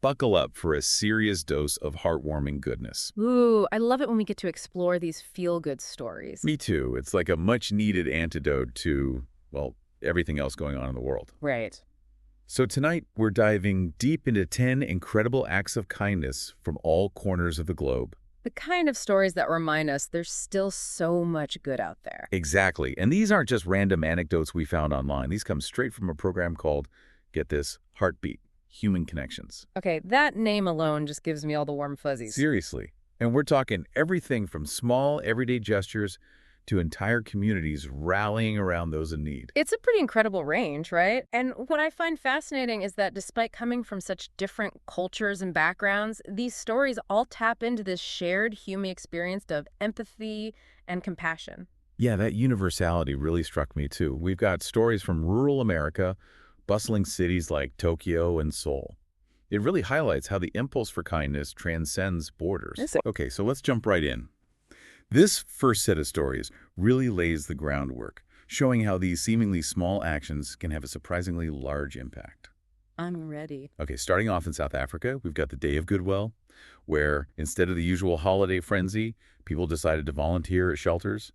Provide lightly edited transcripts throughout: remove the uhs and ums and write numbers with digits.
buckle up for a serious dose of heartwarming goodness. Ooh, I love it when we get to explore these feel-good stories. Me too. It's like a much-needed antidote to, well, everything else going on in the world. Right. So tonight, we're diving deep into 10 incredible acts of kindness from all corners of the globe. The kind of stories that remind us there's still so much good out there. Exactly. And these aren't just random anecdotes we found online. These come straight from a program called, get this, Heartbeat, Human Connections. Okay, that name alone just gives me all the warm fuzzies. Seriously. And we're talking everything from small, everyday gestures to entire communities rallying around those in need. It's a pretty incredible range, right? And what I find fascinating is that despite coming from such different cultures and backgrounds, these stories all tap into this shared human experience of empathy and compassion. Yeah, that universality really struck me too. We've got stories from rural America, bustling cities like Tokyo and Seoul. It really highlights how the impulse for kindness transcends borders. Okay, so let's jump right in. This first set of stories really lays the groundwork, showing how these seemingly small actions can have a surprisingly large impact. I'm ready. Okay, starting off in South Africa, we've got the Day of Goodwill, where instead of the usual holiday frenzy, people decided to volunteer at shelters,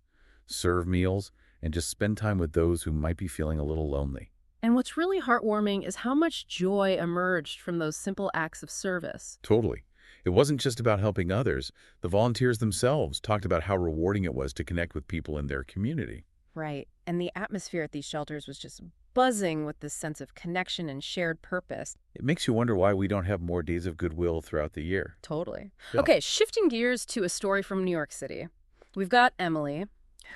serve meals, and just spend time with those who might be feeling a little lonely. And what's really heartwarming is how much joy emerged from those simple acts of service. Totally. It wasn't just about helping others. The volunteers themselves talked about how rewarding it was to connect with people in their community. Right. And the atmosphere at these shelters was just buzzing with this sense of connection and shared purpose. It makes you wonder why we don't have more days of goodwill throughout the year. Totally. Yeah. Okay, shifting gears to a story from New York City. We've got Emily,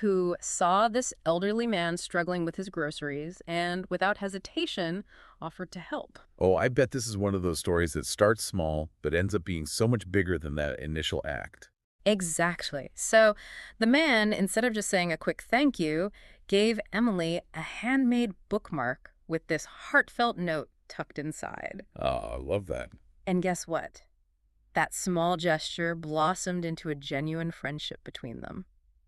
who saw this elderly man struggling with his groceries and, without hesitation, offered to help. Oh, I bet this is one of those stories that starts small but ends up being so much bigger than that initial act. Exactly. So the man, instead of just saying a quick thank you, gave Emily a handmade bookmark with this heartfelt note tucked inside. Oh, I love that. And guess what? That small gesture blossomed into a genuine friendship between them.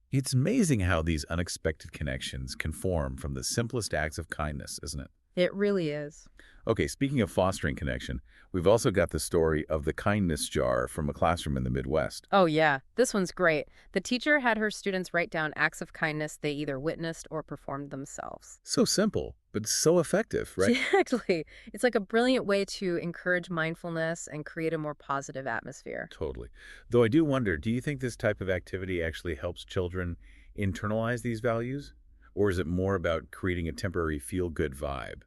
It's amazing how these unexpected connections can form from the simplest acts of kindness, isn't it? It really is. Okay, speaking of fostering connection, we've also got the story of the kindness jar from a classroom in the Midwest. Oh, yeah. This one's great. The teacher had her students write down acts of kindness they either witnessed or performed themselves. So simple, but so effective, right? Exactly. It's like a brilliant way to encourage mindfulness and create a more positive atmosphere. Totally. Though I do wonder, do you think this type of activity actually helps children internalize these values? Or is it more about creating a temporary feel-good vibe?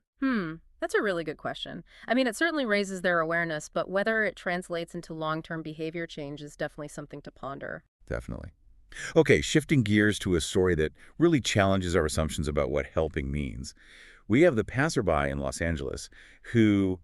That's a really good question. I mean, it certainly raises their awareness, but whether it translates into long-term behavior change is definitely something to ponder. Definitely. Okay, shifting gears to a story that really challenges our assumptions about what helping means. We have the passerby in Los Angeles who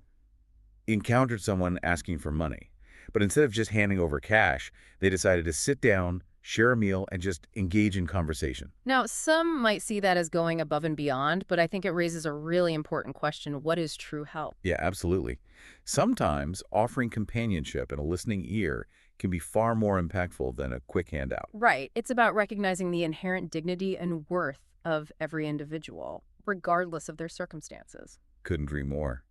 encountered someone asking for money. But instead of just handing over cash, they decided to sit down, share a meal, and just engage in conversation. Now, some might see that as going above and beyond, but I think it raises a really important question. What is true help? Yeah, absolutely. Sometimes offering companionship and a listening ear can be far more impactful than a quick handout. Right. It's about recognizing the inherent dignity and worth of every individual, regardless of their circumstances. Couldn't agree more.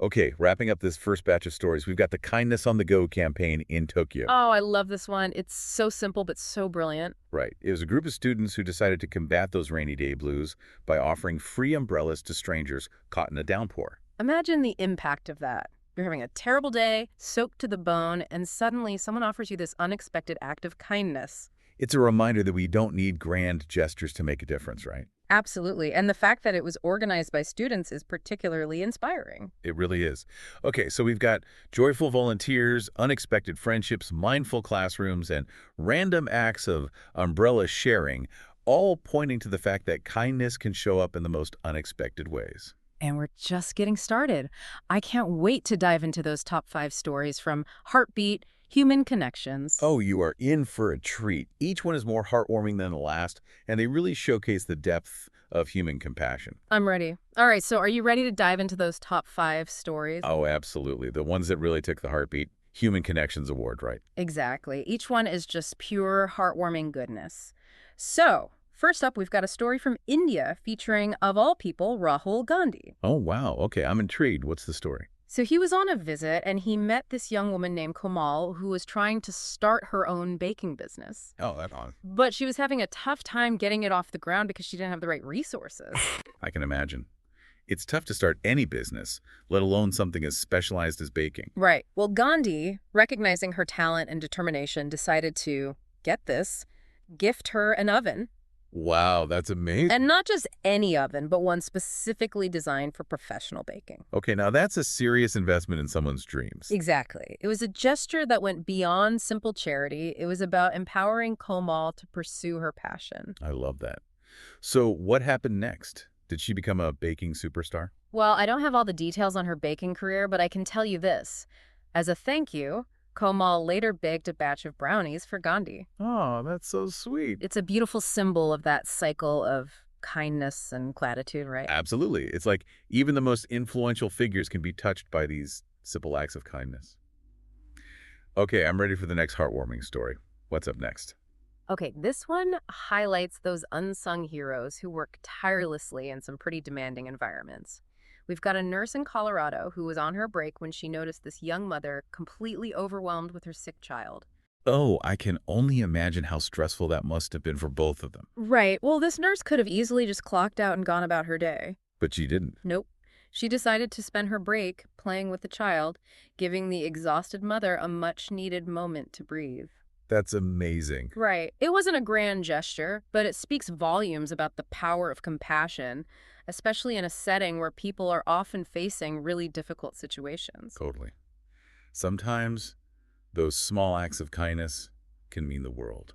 Okay, wrapping up this first batch of stories, we've got the Kindness on the Go campaign in Tokyo. Oh, I love this one. It's so simple, but so brilliant. Right. It was a group of students who decided to combat those rainy day blues by offering free umbrellas to strangers caught in a downpour. Imagine the impact of that. You're having a terrible day, soaked to the bone, and suddenly someone offers you this unexpected act of kindness. It's a reminder that we don't need grand gestures to make a difference, right? Absolutely. And the fact that it was organized by students is particularly inspiring. It really is. Okay, so we've got joyful volunteers, unexpected friendships, mindful classrooms, and random acts of umbrella sharing, all pointing to the fact that kindness can show up in the most unexpected ways. And we're just getting started. I can't wait to dive into those top 5 stories from Heartbeat, Human Connections. Oh, you are in for a treat. Each one is more heartwarming than the last, and they really showcase the depth of human compassion. I'm ready. All right, so are you ready to dive into those top 5 stories? Oh, absolutely. The ones that really took the Heartbeat Human Connections Award, right? Exactly. Each one is just pure, heartwarming goodness. So, first up, we've got a story from India featuring, of all people, Rahul Gandhi. Oh, wow. Okay, I'm intrigued. What's the story? So he was on a visit and he met this young woman named Komal who was trying to start her own baking business. Oh, that's on. But she was having a tough time getting it off the ground because she didn't have the right resources. I can imagine. It's tough to start any business, let alone something as specialized as baking. Right. Well, Gandhi, recognizing her talent and determination, decided to, get this, gift her an oven. Wow, that's amazing. And not just any oven, but one specifically designed for professional baking. Okay, now that's a serious investment in someone's dreams. Exactly. It was a gesture that went beyond simple charity. It was about empowering Komal to pursue her passion. I love that. So what happened next? Did she become a baking superstar? Well, I don't have all the details on her baking career, but I can tell you this. As a thank you, Komal later baked a batch of brownies for Gandhi. Oh, that's so sweet. It's a beautiful symbol of that cycle of kindness and gratitude, right? Absolutely. It's like even the most influential figures can be touched by these simple acts of kindness. Okay, I'm ready for the next heartwarming story. What's up next? Okay, this one highlights those unsung heroes who work tirelessly in some pretty demanding environments. We've got a nurse in Colorado who was on her break when she noticed this young mother completely overwhelmed with her sick child. Oh, I can only imagine how stressful that must have been for both of them. Right. Well, this nurse could have easily just clocked out and gone about her day. But she didn't. Nope. She decided to spend her break playing with the child, giving the exhausted mother a much-needed moment to breathe. That's amazing. Right. It wasn't a grand gesture, but it speaks volumes about the power of compassion, especially in a setting where people are often facing really difficult situations. Totally. Sometimes those small acts of kindness can mean the world.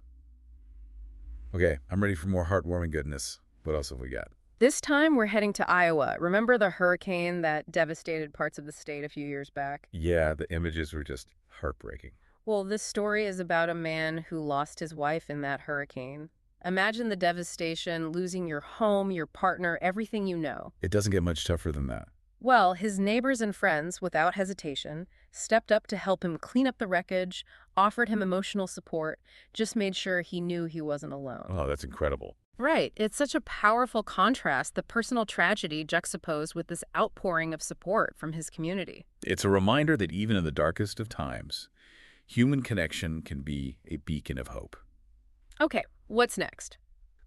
Okay, I'm ready for more heartwarming goodness. What else have we got? This time we're heading to Iowa. Remember the hurricane that devastated parts of the state a few years back? Yeah, the images were just heartbreaking. Well, this story is about a man who lost his wife in that hurricane. Imagine the devastation, losing your home, your partner, everything you know. It doesn't get much tougher than that. Well, his neighbors and friends, without hesitation, stepped up to help him clean up the wreckage, offered him emotional support, just made sure he knew he wasn't alone. Oh, that's incredible. Right. It's such a powerful contrast, the personal tragedy juxtaposed with this outpouring of support from his community. It's a reminder that even in the darkest of times, human connection can be a beacon of hope. Okay, what's next?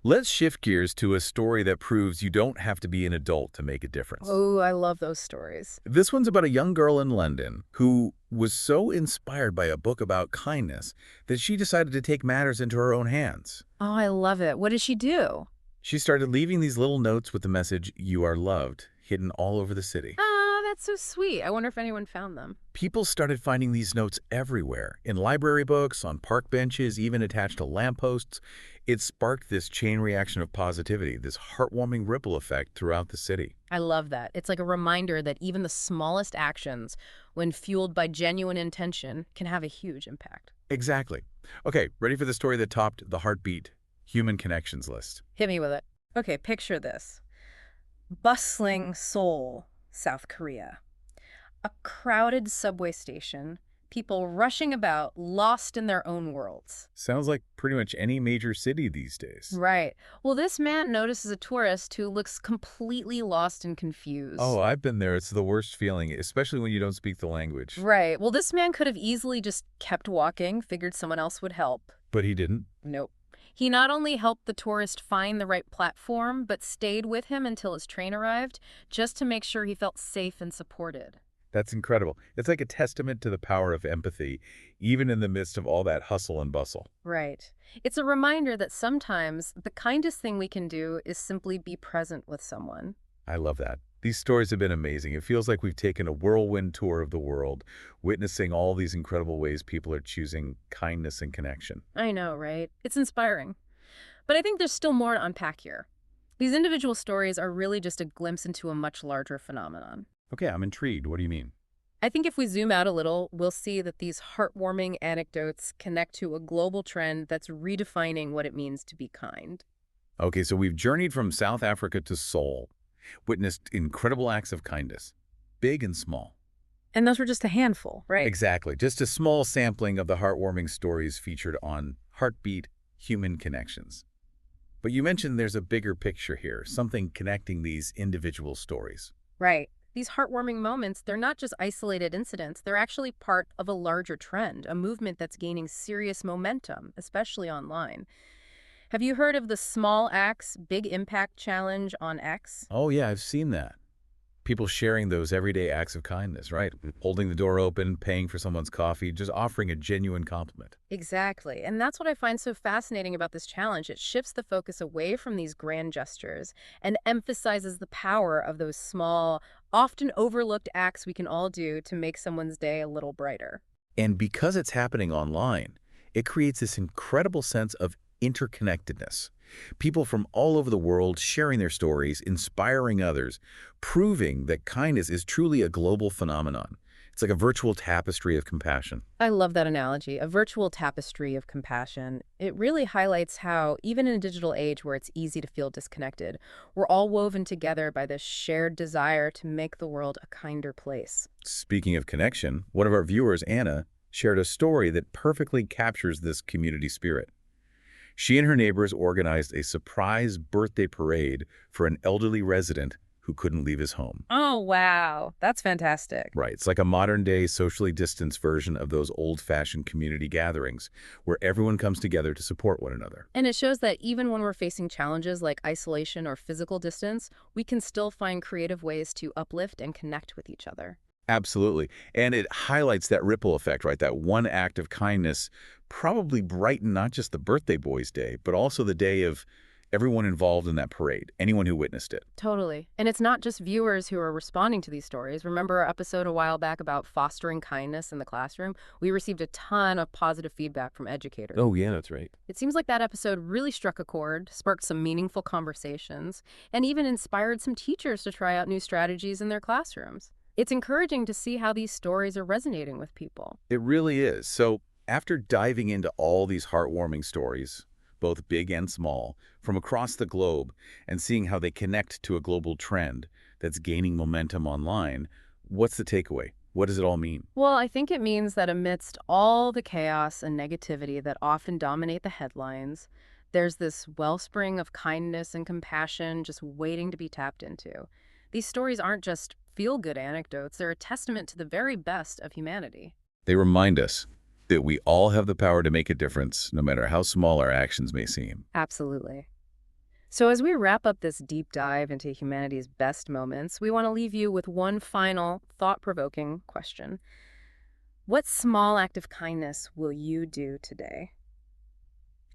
Let's shift gears to a story that proves you don't have to be an adult to make a difference. Oh, I love those stories. This one's about a young girl in London who was so inspired by a book about kindness that she decided to take matters into her own hands. Oh, I love it. What did she do? She started leaving these little notes with the message, "You are loved," hidden all over the city. Ah, that's so sweet. I wonder if anyone found them. People started finding these notes everywhere, in library books, on park benches, even attached to lampposts. It sparked this chain reaction of positivity, this heartwarming ripple effect throughout the city. I love that. It's like a reminder that even the smallest actions, when fueled by genuine intention, can have a huge impact. Exactly. Okay, ready for the story that topped the Heartbeat Human Connections list? Hit me with it. Okay, picture this. Bustling Seoul, South Korea. A crowded subway station, people rushing about, lost in their own worlds. Sounds like pretty much any major city these days. Right. Well, this man notices a tourist who looks completely lost and confused. Oh, I've been there. It's the worst feeling, especially when you don't speak the language. Right. Well, this man could have easily just kept walking, figured someone else would help. But he didn't. Nope. He not only helped the tourist find the right platform, but stayed with him until his train arrived, just to make sure he felt safe and supported. That's incredible. It's like a testament to the power of empathy, even in the midst of all that hustle and bustle. Right. It's a reminder that sometimes the kindest thing we can do is simply be present with someone. I love that. These stories have been amazing. It feels like we've taken a whirlwind tour of the world, witnessing all these incredible ways people are choosing kindness and connection. I know, right? It's inspiring. But I think there's still more to unpack here. These individual stories are really just a glimpse into a much larger phenomenon. Okay, I'm intrigued. What do you mean? I think if we zoom out a little, we'll see that these heartwarming anecdotes connect to a global trend that's redefining what it means to be kind. Okay, so we've journeyed from South Africa to Seoul, witnessed incredible acts of kindness, big and small. And those were just a handful, right? Exactly. Just a small sampling of the heartwarming stories featured on Heartbeat Human Connections. But you mentioned there's a bigger picture here, something connecting these individual stories. Right. These heartwarming moments, they're not just isolated incidents, they're actually part of a larger trend, a movement that's gaining serious momentum, especially online. Have you heard of the Small Acts, Big Impact Challenge on X? Oh, yeah, I've seen that. People sharing those everyday acts of kindness, right? Holding the door open, paying for someone's coffee, just offering a genuine compliment. Exactly. And that's what I find so fascinating about this challenge. It shifts the focus away from these grand gestures and emphasizes the power of those small, often overlooked acts we can all do to make someone's day a little brighter. And because it's happening online, it creates this incredible sense of interconnectedness. People from all over the world sharing their stories, inspiring others, proving that kindness is truly a global phenomenon. It's like a virtual tapestry of compassion. I love that analogy, a virtual tapestry of compassion. It really highlights how, even in a digital age where it's easy to feel disconnected, we're all woven together by this shared desire to make the world a kinder place. Speaking of connection, one of our viewers, Anna, shared a story that perfectly captures this community spirit. She and her neighbors organized a surprise birthday parade for an elderly resident who couldn't leave his home. Oh, wow. That's fantastic. Right, it's like a modern-day, socially distanced version of those old-fashioned community gatherings where everyone comes together to support one another. And it shows that even when we're facing challenges like isolation or physical distance, we can still find creative ways to uplift and connect with each other. Absolutely. And it highlights that ripple effect, right? That one act of kindness probably brightened not just the birthday boy's day, but also the day of everyone involved in that parade, anyone who witnessed it. Totally. And it's not just viewers who are responding to these stories. Remember our episode a while back about fostering kindness in the classroom? We received a ton of positive feedback from educators. Oh, yeah, that's right. It seems like that episode really struck a chord, sparked some meaningful conversations, and even inspired some teachers to try out new strategies in their classrooms. It's encouraging to see how these stories are resonating with people. It really is. So after diving into all these heartwarming stories, both big and small, from across the globe, and seeing how they connect to a global trend that's gaining momentum online, what's the takeaway? What does it all mean? Well, I think it means that amidst all the chaos and negativity that often dominate the headlines, there's this wellspring of kindness and compassion just waiting to be tapped into. These stories aren't just feel-good anecdotes, they're a testament to the very best of humanity. They remind us that we all have the power to make a difference, no matter how small our actions may seem. Absolutely. So as we wrap up this deep dive into humanity's best moments, we want to leave you with one final thought-provoking question. What small act of kindness will you do today?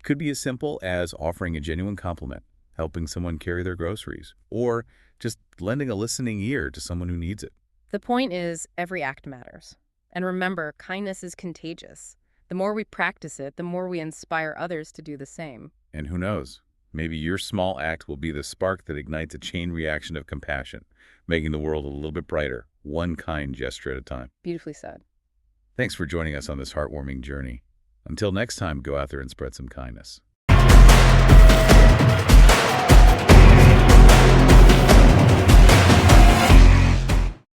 Could be as simple as offering a genuine compliment, helping someone carry their groceries, or just lending a listening ear to someone who needs it. The point is, every act matters. And remember, kindness is contagious. The more we practice it, the more we inspire others to do the same. And who knows, maybe your small act will be the spark that ignites a chain reaction of compassion, making the world a little bit brighter, one kind gesture at a time. Beautifully said. Thanks for joining us on this heartwarming journey. Until next time, go out there and spread some kindness.